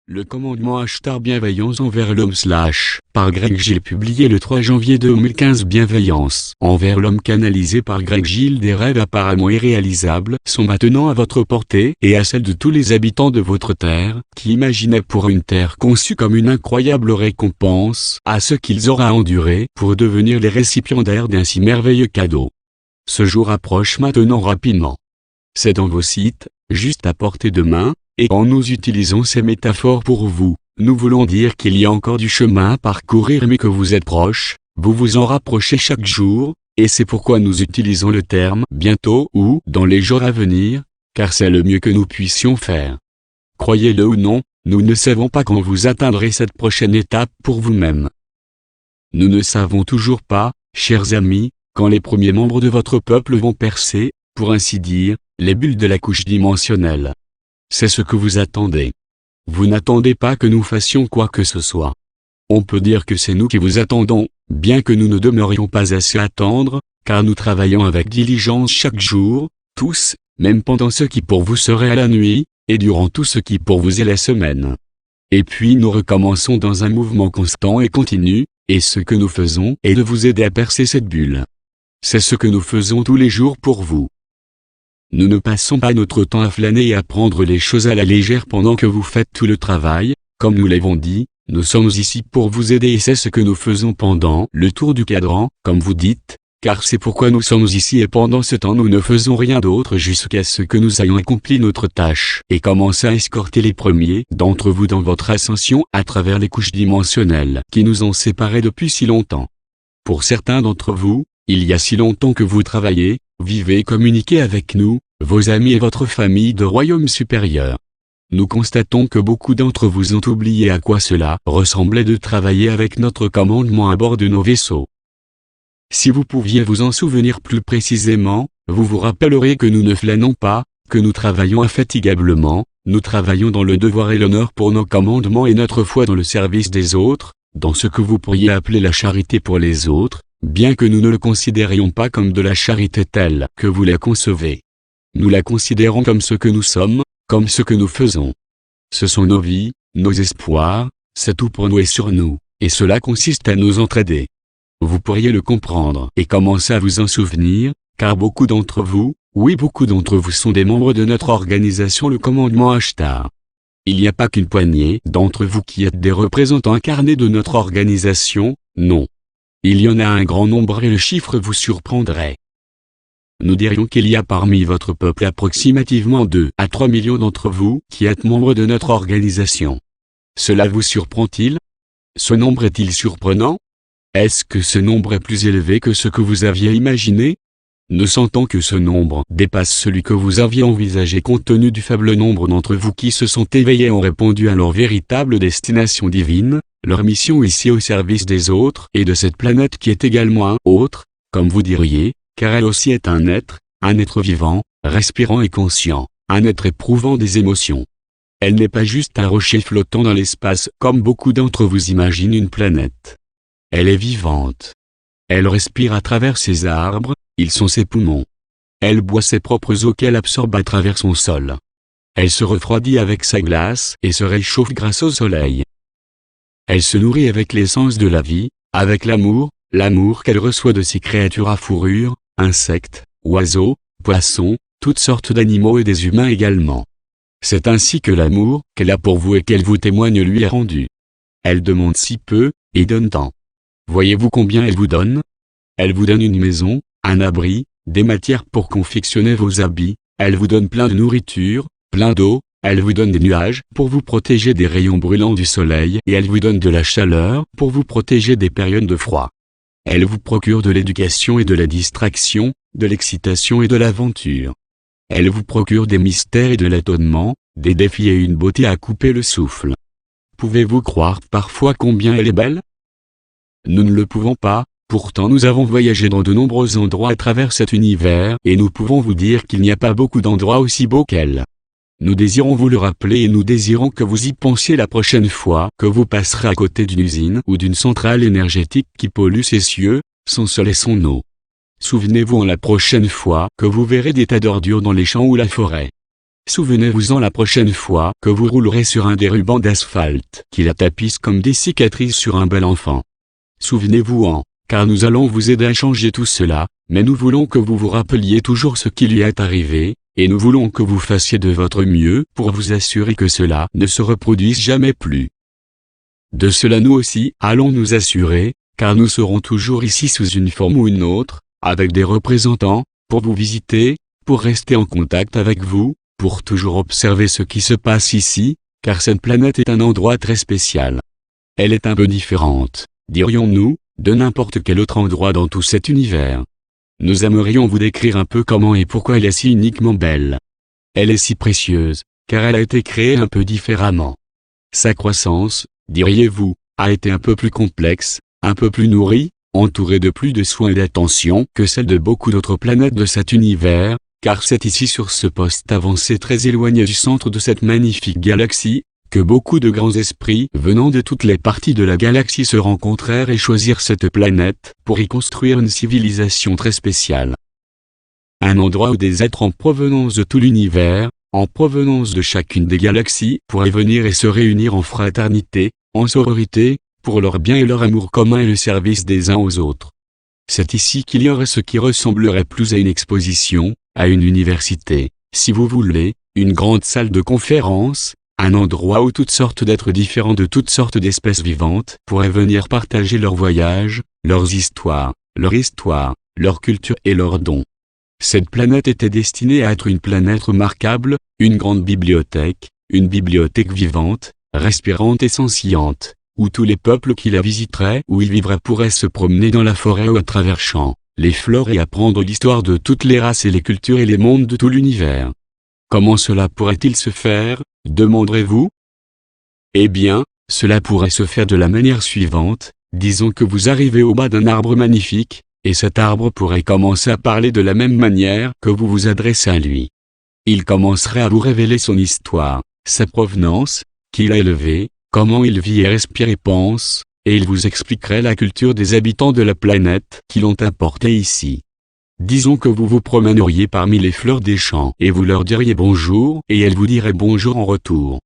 Le commandement #bienveillance envers l'homme par Greg Gill publié le 3 janvier 2015. Bienveillance envers l'homme canalisé par Greg Gill. Des rêves apparemment irréalisables sont maintenant à votre portée et à celle de tous les habitants de votre terre, qui imaginaient pour une terre conçue comme une incroyable récompense à ce qu'ils auraient enduré pour devenir les récipiendaires d'un si merveilleux cadeau. Ce jour approche maintenant rapidement. C'est dans vos sites, juste à portée de main. Et quand nous utilisons ces métaphores pour vous, nous voulons dire qu'il y a encore du chemin à parcourir mais que vous êtes proche, vous vous en rapprochez chaque jour, et c'est pourquoi nous utilisons le terme « bientôt » ou « dans les jours à venir », car c'est le mieux que nous puissions faire. Croyez-le ou non, nous ne savons pas quand vous atteindrez cette prochaine étape pour vous-même. Nous ne savons toujours pas, chers amis, quand les premiers membres de votre peuple vont percer, pour ainsi dire, les bulles de la couche dimensionnelle. C'est ce que vous attendez. Vous n'attendez pas que nous fassions quoi que ce soit. On peut dire que c'est nous qui vous attendons, bien que nous ne demeurions pas assez attendre, car nous travaillons avec diligence chaque jour, tous, même pendant ce qui pour vous serait à la nuit, et durant tout ce qui pour vous est la semaine. Et puis nous recommençons dans un mouvement constant et continu, et ce que nous faisons est de vous aider à percer cette bulle. C'est ce que nous faisons tous les jours pour vous. Nous ne passons pas notre temps à flâner et à prendre les choses à la légère pendant que vous faites tout le travail, comme nous l'avons dit, nous sommes ici pour vous aider et c'est ce que nous faisons pendant le tour du cadran, comme vous dites, car c'est pourquoi nous sommes ici et pendant ce temps nous ne faisons rien d'autre jusqu'à ce que nous ayons accompli notre tâche et commencé à escorter les premiers d'entre vous dans votre ascension à travers les couches dimensionnelles qui nous ont séparés depuis si longtemps. Pour certains d'entre vous, il y a si longtemps que vous travaillez, vivez et communiquez avec nous, vos amis et votre famille de royaume supérieur. Nous constatons que beaucoup d'entre vous ont oublié à quoi cela ressemblait de travailler avec notre commandement à bord de nos vaisseaux. Si vous pouviez vous en souvenir plus précisément, vous vous rappellerez que nous ne flânons pas, que nous travaillons infatigablement, nous travaillons dans le devoir et l'honneur pour nos commandements et notre foi dans le service des autres, dans ce que vous pourriez appeler la charité pour les autres, bien que nous ne le considérions pas comme de la charité telle que vous la concevez. Nous la considérons comme ce que nous sommes, comme ce que nous faisons. Ce sont nos vies, nos espoirs, c'est tout pour nous et sur nous, et cela consiste à nous entraider. Vous pourriez le comprendre et commencer à vous en souvenir, car beaucoup d'entre vous, oui beaucoup d'entre vous sont des membres de notre organisation le commandement #. Il n'y a pas qu'une poignée d'entre vous qui êtes des représentants incarnés de notre organisation, non. Il y en a un grand nombre et le chiffre vous surprendrait. Nous dirions qu'il y a parmi votre peuple approximativement 2 à 3 millions d'entre vous qui êtes membres de notre organisation. Cela vous surprend-il? Ce nombre est-il surprenant? Est-ce que ce nombre est plus élevé que ce que vous aviez imaginé? Nous sentons que ce nombre dépasse celui que vous aviez envisagé compte tenu du faible nombre d'entre vous qui se sont éveillés et ont répondu à leur véritable destination divine, leur mission ici au service des autres et de cette planète qui est également un autre, comme vous diriez, car elle aussi est un être vivant, respirant et conscient, un être éprouvant des émotions. Elle n'est pas juste un rocher flottant dans l'espace comme beaucoup d'entre vous imaginent une planète. Elle est vivante. Elle respire à travers ses arbres, ils sont ses poumons. Elle boit ses propres eaux qu'elle absorbe à travers son sol. Elle se refroidit avec sa glace et se réchauffe grâce au soleil. Elle se nourrit avec l'essence de la vie, avec l'amour qu'elle reçoit de ses créatures à fourrure, insectes, oiseaux, poissons, toutes sortes d'animaux et des humains également. C'est ainsi que l'amour qu'elle a pour vous et qu'elle vous témoigne lui est rendu. Elle demande si peu, et donne tant. Voyez-vous combien elle vous donne? Elle vous donne une maison, un abri, des matières pour confectionner vos habits, elle vous donne plein de nourriture, plein d'eau, elle vous donne des nuages pour vous protéger des rayons brûlants du soleil et elle vous donne de la chaleur pour vous protéger des périodes de froid. Elle vous procure de l'éducation et de la distraction, de l'excitation et de l'aventure. Elle vous procure des mystères et de l'étonnement, des défis et une beauté à couper le souffle. Pouvez-vous croire parfois combien elle est belle? Nous ne le pouvons pas, pourtant nous avons voyagé dans de nombreux endroits à travers cet univers et nous pouvons vous dire qu'il n'y a pas beaucoup d'endroits aussi beaux qu'elle. Nous désirons vous le rappeler et nous désirons que vous y pensiez la prochaine fois que vous passerez à côté d'une usine ou d'une centrale énergétique qui pollue ses cieux, son sol et son eau. Souvenez-vous la prochaine fois que vous verrez des tas d'ordures dans les champs ou la forêt. Souvenez-vous-en la prochaine fois que vous roulerez sur un des rubans d'asphalte qui la tapissent comme des cicatrices sur un bel enfant. Souvenez-vous-en, car nous allons vous aider à changer tout cela, mais nous voulons que vous vous rappeliez toujours ce qui lui est arrivé, et nous voulons que vous fassiez de votre mieux pour vous assurer que cela ne se reproduise jamais plus. De cela nous aussi allons nous assurer, car nous serons toujours ici sous une forme ou une autre, avec des représentants, pour vous visiter, pour rester en contact avec vous, pour toujours observer ce qui se passe ici, car cette planète est un endroit très spécial. Elle est un peu différente, dirions-nous, de n'importe quel autre endroit dans tout cet univers. Nous aimerions vous décrire un peu comment et pourquoi elle est si uniquement belle. Elle est si précieuse, car elle a été créée un peu différemment. Sa croissance, diriez-vous, a été un peu plus complexe, un peu plus nourrie, entourée de plus de soins et d'attention que celle de beaucoup d'autres planètes de cet univers, car c'est ici sur ce poste avancé très éloigné du centre de cette magnifique galaxie, que beaucoup de grands esprits venant de toutes les parties de la galaxie se rencontrèrent et choisirent cette planète pour y construire une civilisation très spéciale. Un endroit où des êtres en provenance de tout l'univers, en provenance de chacune des galaxies, pourraient venir et se réunir en fraternité, en sororité, pour leur bien et leur amour commun et le service des uns aux autres. C'est ici qu'il y aurait ce qui ressemblerait plus à une exposition, à une université, si vous voulez, une grande salle de conférence, un endroit où toutes sortes d'êtres différents de toutes sortes d'espèces vivantes pourraient venir partager leurs voyages, leurs histoires, leur culture et leurs dons. Cette planète était destinée à être une planète remarquable, une grande bibliothèque, une bibliothèque vivante, respirante et sentiente, où tous les peuples qui la visiteraient ou y vivraient pourraient se promener dans la forêt ou à travers champs, les fleurs et apprendre l'histoire de toutes les races et les cultures et les mondes de tout l'univers. Comment cela pourrait-il se faire, demanderez-vous? Eh bien, cela pourrait se faire de la manière suivante, disons que vous arrivez au bas d'un arbre magnifique, et cet arbre pourrait commencer à parler de la même manière que vous vous adressez à lui. Il commencerait à vous révéler son histoire, sa provenance, qui l'a élevé, comment il vit et respire et pense, et il vous expliquerait la culture des habitants de la planète qui l'ont importé ici. Disons que vous vous promèneriez parmi les fleurs des champs et vous leur diriez bonjour et elles vous diraient bonjour en retour.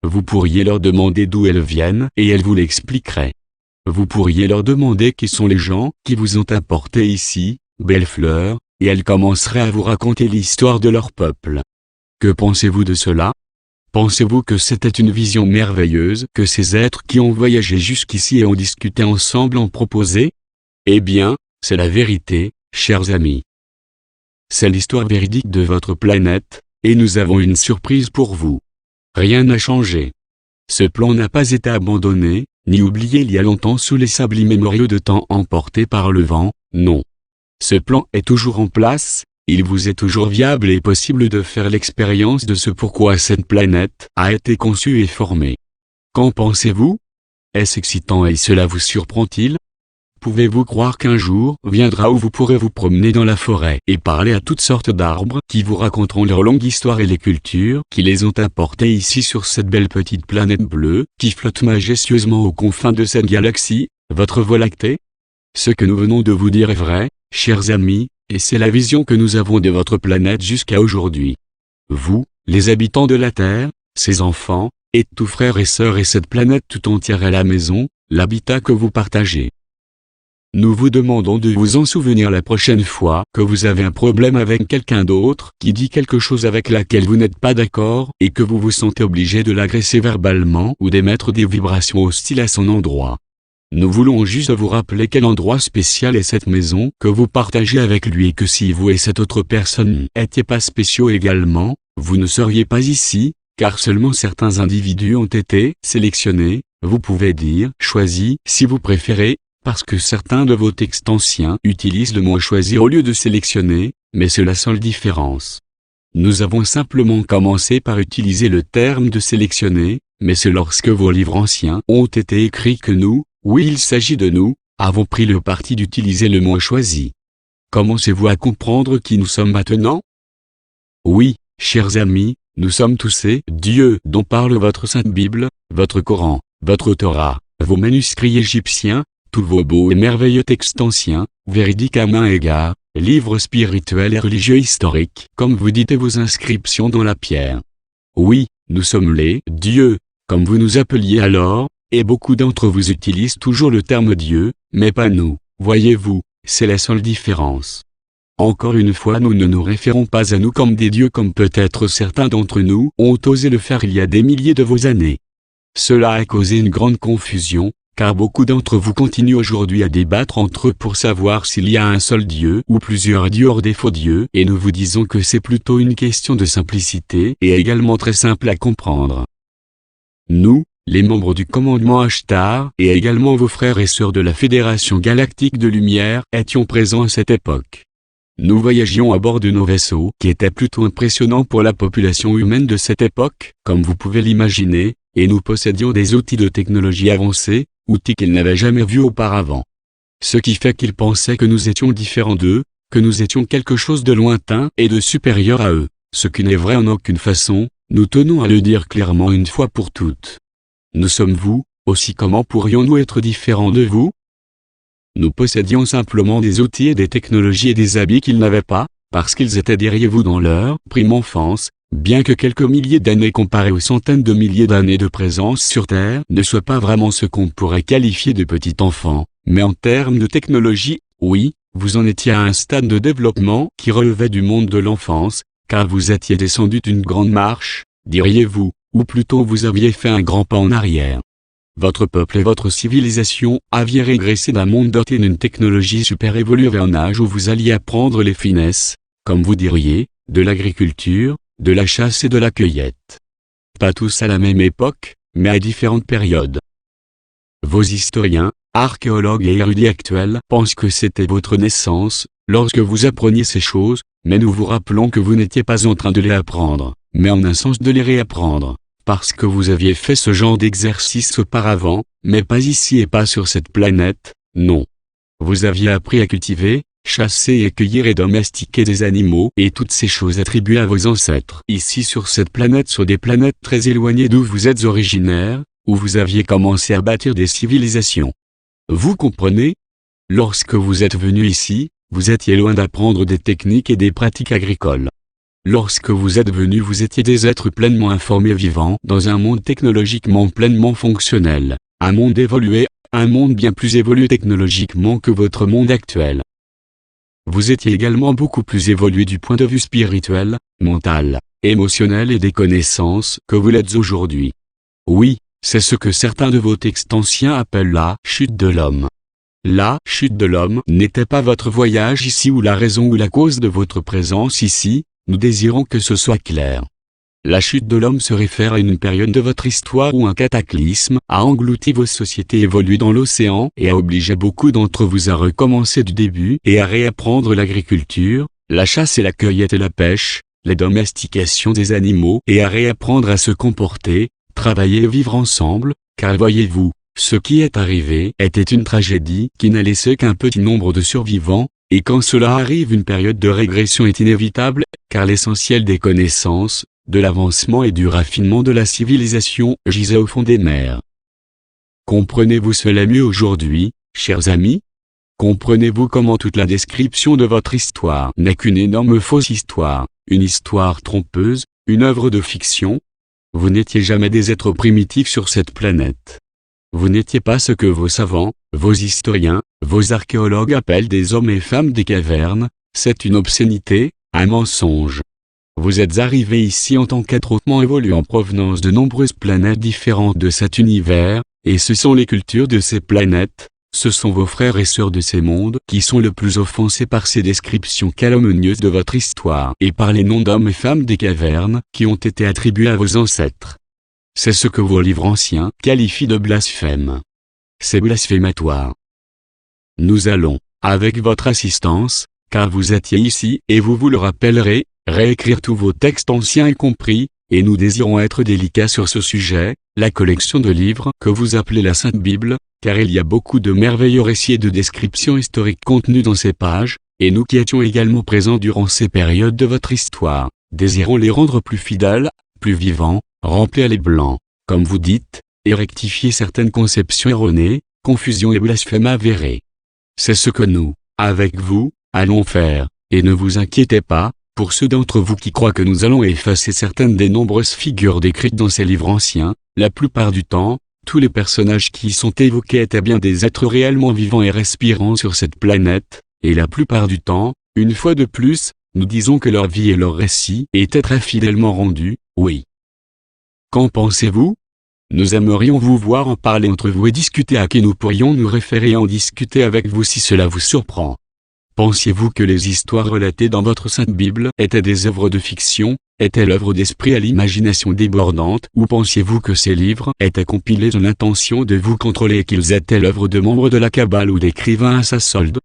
Vous pourriez leur demander d'où elles viennent et elles vous l'expliqueraient. Vous pourriez leur demander qui sont les gens qui vous ont importé ici, belles fleurs, et elles commenceraient à vous raconter l'histoire de leur peuple. Que pensez-vous de cela? Pensez-vous que c'était une vision merveilleuse que ces êtres qui ont voyagé jusqu'ici et ont discuté ensemble ont proposé? Eh bien, c'est la vérité, chers amis. C'est l'histoire véridique de votre planète, et nous avons une surprise pour vous. Rien n'a changé. Ce plan n'a pas été abandonné, ni oublié il y a longtemps sous les sables immémoriaux de temps emportés par le vent, non. Ce plan est toujours en place, il vous est toujours viable et possible de faire l'expérience de ce pourquoi cette planète a été conçue et formée. Qu'en pensez-vous? Est-ce excitant et cela vous surprend-il? Pouvez-vous croire qu'un jour viendra où vous pourrez vous promener dans la forêt et parler à toutes sortes d'arbres qui vous raconteront leur longue histoire et les cultures qui les ont apportés ici sur cette belle petite planète bleue qui flotte majestueusement aux confins de cette galaxie, votre Voie lactée? Ce que nous venons de vous dire est vrai, chers amis, et c'est la vision que nous avons de votre planète jusqu'à aujourd'hui. Vous, les habitants de la Terre, ses enfants, et tous frères et sœurs et cette planète tout entière est la maison, l'habitat que vous partagez. Nous vous demandons de vous en souvenir la prochaine fois que vous avez un problème avec quelqu'un d'autre qui dit quelque chose avec laquelle vous n'êtes pas d'accord et que vous vous sentez obligé de l'agresser verbalement ou d'émettre des vibrations hostiles à son endroit. Nous voulons juste vous rappeler quel endroit spécial est cette maison que vous partagez avec lui et que si vous et cette autre personne n'étiez pas spéciaux également, vous ne seriez pas ici, car seulement certains individus ont été sélectionnés, vous pouvez dire choisis si vous préférez, parce que certains de vos textes anciens utilisent le mot choisir au lieu de sélectionner, mais c'est la seule différence. Nous avons simplement commencé par utiliser le terme de sélectionner, mais c'est lorsque vos livres anciens ont été écrits que nous, oui il s'agit de nous, avons pris le parti d'utiliser le mot choisi. Commencez-vous à comprendre qui nous sommes maintenant? Oui, chers amis, nous sommes tous ces dieux dont parle votre Sainte Bible, votre Coran, votre Torah, vos manuscrits égyptiens, tous vos beaux et merveilleux textes anciens, véridiques à main égard, livre spirituel et religieux historique, comme vous dites vos inscriptions dans la pierre. Oui, nous sommes les « dieux », comme vous nous appeliez alors, et beaucoup d'entre vous utilisent toujours le terme « Dieu », mais pas nous, voyez-vous, c'est la seule différence. Encore une fois, nous ne nous référons pas à nous comme des dieux comme peut-être certains d'entre nous ont osé le faire il y a des milliers de vos années. Cela a causé une grande confusion, car beaucoup d'entre vous continuent aujourd'hui à débattre entre eux pour savoir s'il y a un seul Dieu ou plusieurs dieux hors des faux dieux, et nous vous disons que c'est plutôt une question de simplicité et également très simple à comprendre. Nous, les membres du commandement Ashtar, et également vos frères et sœurs de la Fédération Galactique de Lumière, étions présents à cette époque. Nous voyagions à bord de nos vaisseaux, qui étaient plutôt impressionnants pour la population humaine de cette époque, comme vous pouvez l'imaginer, et nous possédions des outils de technologie avancés, outils qu'ils n'avaient jamais vus auparavant. Ce qui fait qu'ils pensaient que nous étions différents d'eux, que nous étions quelque chose de lointain et de supérieur à eux, ce qui n'est vrai en aucune façon, nous tenons à le dire clairement une fois pour toutes. Nous sommes vous, aussi comment pourrions-nous être différents de vous ? Nous possédions simplement des outils et des technologies et des habits qu'ils n'avaient pas, parce qu'ils étaient derrière vous dans leur prime enfance, bien que quelques milliers d'années comparées aux centaines de milliers d'années de présence sur Terre ne soient pas vraiment ce qu'on pourrait qualifier de petit enfant, mais en termes de technologie, oui, vous en étiez à un stade de développement qui relevait du monde de l'enfance, car vous étiez descendu d'une grande marche, diriez-vous, ou plutôt vous aviez fait un grand pas en arrière. Votre peuple et votre civilisation aviez régressé d'un monde doté d'une technologie super évoluée vers un âge où vous alliez apprendre les finesses, comme vous diriez, de l'agriculture, de la chasse et de la cueillette. Pas tous à la même époque, mais à différentes périodes. Vos historiens, archéologues et érudits actuels pensent que c'était votre naissance, lorsque vous appreniez ces choses, mais nous vous rappelons que vous n'étiez pas en train de les apprendre, mais en un sens de les réapprendre. Parce que vous aviez fait ce genre d'exercice auparavant, mais pas ici et pas sur cette planète, non. Vous aviez appris à cultiver, chasser et cueillir et domestiquer des animaux et toutes ces choses attribuées à vos ancêtres. Ici sur cette planète, sur des planètes très éloignées d'où vous êtes originaires, où vous aviez commencé à bâtir des civilisations. Vous comprenez ? Lorsque vous êtes venu ici, vous étiez loin d'apprendre des techniques et des pratiques agricoles. Lorsque vous êtes venus, vous étiez des êtres pleinement informés vivants dans un monde technologiquement pleinement fonctionnel, un monde évolué, un monde bien plus évolué technologiquement que votre monde actuel. Vous étiez également beaucoup plus évolué du point de vue spirituel, mental, émotionnel et des connaissances que vous l'êtes aujourd'hui. Oui, c'est ce que certains de vos textes anciens appellent la chute de l'homme. La chute de l'homme n'était pas votre voyage ici ou la raison ou la cause de votre présence ici. Nous désirons que ce soit clair. La chute de l'homme se réfère à une période de votre histoire où un cataclysme a englouti vos sociétés évoluées dans l'océan et a obligé beaucoup d'entre vous à recommencer du début et à réapprendre l'agriculture, la chasse et la cueillette et la pêche, la domestication des animaux et à réapprendre à se comporter, travailler et vivre ensemble, car voyez-vous, ce qui est arrivé était une tragédie qui n'a laissé qu'un petit nombre de survivants. Et quand cela arrive, une période de régression est inévitable, car l'essentiel des connaissances, de l'avancement et du raffinement de la civilisation gisait au fond des mers. Comprenez-vous cela mieux aujourd'hui, chers amis ? Comprenez-vous comment toute la description de votre histoire n'est qu'une énorme fausse histoire, une histoire trompeuse, une œuvre de fiction ? Vous n'étiez jamais des êtres primitifs sur cette planète. Vous n'étiez pas ce que vos savants, vos historiens, vos archéologues appellent des hommes et femmes des cavernes, c'est une obscénité, un mensonge. Vous êtes arrivés ici en tant qu'êtres hautement évolués en provenance de nombreuses planètes différentes de cet univers, et ce sont les cultures de ces planètes, ce sont vos frères et sœurs de ces mondes qui sont le plus offensés par ces descriptions calomnieuses de votre histoire et par les noms d'hommes et femmes des cavernes qui ont été attribués à vos ancêtres. C'est ce que vos livres anciens qualifient de blasphème. C'est blasphématoire. Nous allons, avec votre assistance, car vous étiez ici et vous vous le rappellerez, réécrire tous vos textes anciens y compris, et nous désirons être délicats sur ce sujet, la collection de livres que vous appelez la Sainte Bible, car il y a beaucoup de merveilleux récits et de descriptions historiques contenus dans ces pages, et nous qui étions également présents durant ces périodes de votre histoire, désirons les rendre plus fidèles, plus vivants, remplir les blancs, comme vous dites, et rectifier certaines conceptions erronées, confusions et blasphèmes avérés. C'est ce que nous, avec vous, allons faire, et ne vous inquiétez pas, pour ceux d'entre vous qui croient que nous allons effacer certaines des nombreuses figures décrites dans ces livres anciens, la plupart du temps, tous les personnages qui y sont évoqués étaient bien des êtres réellement vivants et respirants sur cette planète, et la plupart du temps, une fois de plus, nous disons que leur vie et leur récit étaient très fidèlement rendus, oui. Qu'en pensez-vous? Nous aimerions vous voir en parler entre vous et discuter à qui nous pourrions nous référer et en discuter avec vous si cela vous surprend. Pensiez-vous que les histoires relatées dans votre Sainte Bible étaient des œuvres de fiction, étaient l'œuvre d'esprit à l'imagination débordante, ou pensiez-vous que ces livres étaient compilés dans l'intention de vous contrôler et qu'ils étaient l'œuvre de membres de la Kabbale ou d'écrivains à sa solde?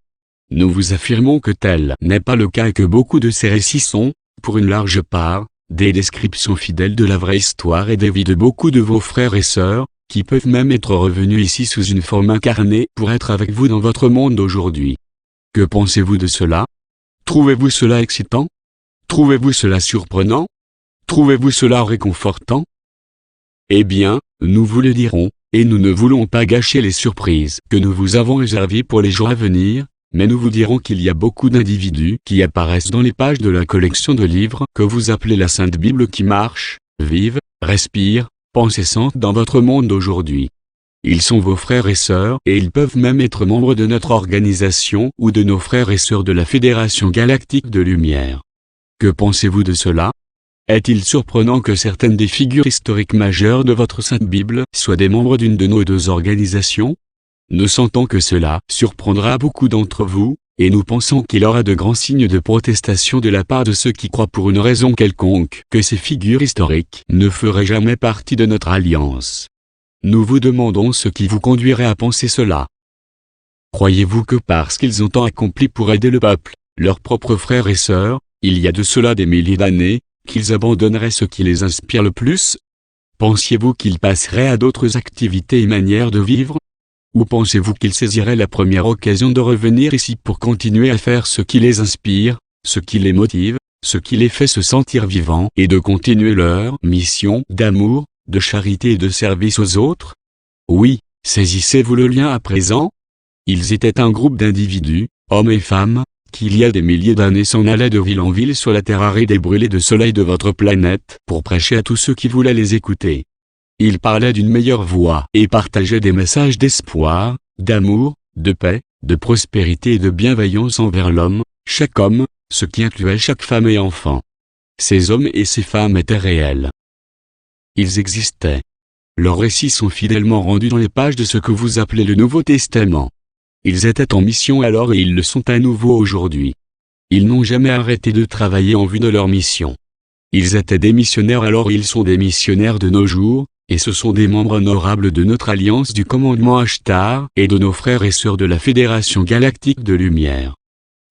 Nous vous affirmons que tel n'est pas le cas et que beaucoup de ces récits sont, pour une large part, des descriptions fidèles de la vraie histoire et des vies de beaucoup de vos frères et sœurs, qui peuvent même être revenus ici sous une forme incarnée pour être avec vous dans votre monde d'aujourd'hui. Que pensez-vous de cela? Trouvez-vous cela excitant? Trouvez-vous cela surprenant? Trouvez-vous cela réconfortant? Eh bien, nous vous le dirons, et nous ne voulons pas gâcher les surprises que nous vous avons réservées pour les jours à venir, mais nous vous dirons qu'il y a beaucoup d'individus qui apparaissent dans les pages de la collection de livres que vous appelez la Sainte Bible qui marchent, vivent, respirent, pensent et sentent dans votre monde d'aujourd'hui. Ils sont vos frères et sœurs et ils peuvent même être membres de notre organisation ou de nos frères et sœurs de la Fédération Galactique de Lumière. Que pensez-vous de cela? Est-il surprenant que certaines des figures historiques majeures de votre Sainte Bible soient des membres d'une de nos deux organisations? Nous sentons que cela surprendra beaucoup d'entre vous, et nous pensons qu'il y aura de grands signes de protestation de la part de ceux qui croient pour une raison quelconque que ces figures historiques ne feraient jamais partie de notre alliance. Nous vous demandons ce qui vous conduirait à penser cela. Croyez-vous que parce qu'ils ont tant accompli pour aider le peuple, leurs propres frères et sœurs, il y a de cela des milliers d'années, qu'ils abandonneraient ce qui les inspire le plus? Pensiez-vous qu'ils passeraient à d'autres activités et manières de vivre? Ou pensez-vous qu'ils saisiraient la première occasion de revenir ici pour continuer à faire ce qui les inspire, ce qui les motive, ce qui les fait se sentir vivants et de continuer leur mission d'amour, de charité et de service aux autres? Oui, saisissez-vous le lien à présent? Ils étaient un groupe d'individus, hommes et femmes, qui il y a des milliers d'années s'en allaient de ville en ville sur la terre aride et brûlée de soleil de votre planète pour prêcher à tous ceux qui voulaient les écouter. Ils parlaient d'une meilleure voie et partageaient des messages d'espoir, d'amour, de paix, de prospérité et de bienveillance envers l'homme, chaque homme, ce qui incluait chaque femme et enfant. Ces hommes et ces femmes étaient réels. Ils existaient. Leurs récits sont fidèlement rendus dans les pages de ce que vous appelez le Nouveau Testament. Ils étaient en mission alors et ils le sont à nouveau aujourd'hui. Ils n'ont jamais arrêté de travailler en vue de leur mission. Ils étaient des missionnaires alors et ils sont des missionnaires de nos jours, et ce sont des membres honorables de notre alliance du commandement Ashtar et de nos frères et sœurs de la Fédération Galactique de Lumière.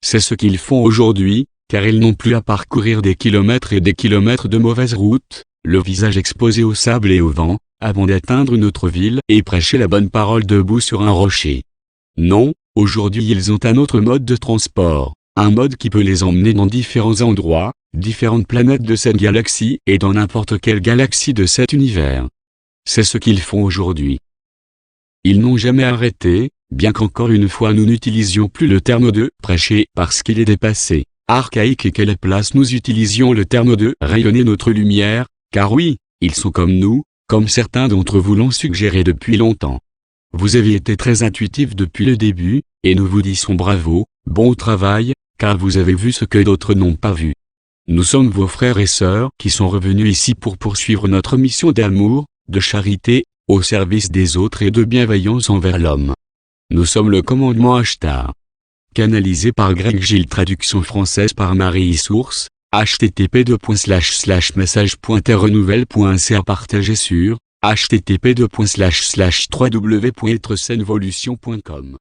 C'est ce qu'ils font aujourd'hui, car ils n'ont plus à parcourir des kilomètres et des kilomètres de mauvaises routes, le visage exposé au sable et au vent, avant d'atteindre une autre ville et prêcher la bonne parole debout sur un rocher. Non, aujourd'hui ils ont un autre mode de transport, un mode qui peut les emmener dans différents endroits, différentes planètes de cette galaxie et dans n'importe quelle galaxie de cet univers. C'est ce qu'ils font aujourd'hui. Ils n'ont jamais arrêté, bien qu'encore une fois nous n'utilisions plus le terme de « prêcher » parce qu'il est dépassé, archaïque et quelle place nous utilisions le terme de « rayonner notre lumière », car oui, ils sont comme nous, comme certains d'entre vous l'ont suggéré depuis longtemps. Vous avez été très intuitifs depuis le début, et nous vous disons bravo, bon travail, car vous avez vu ce que d'autres n'ont pas vu. Nous sommes vos frères et sœurs qui sont revenus ici pour poursuivre notre mission d'amour, de charité, au service des autres et de bienveillance envers l'homme. Nous sommes le commandement Ashtar. Canalisé par Greg Gilles, traduction française par Marie Source, http://message.terrenouvelle.ca partagé sur http://www.etresenvolution.com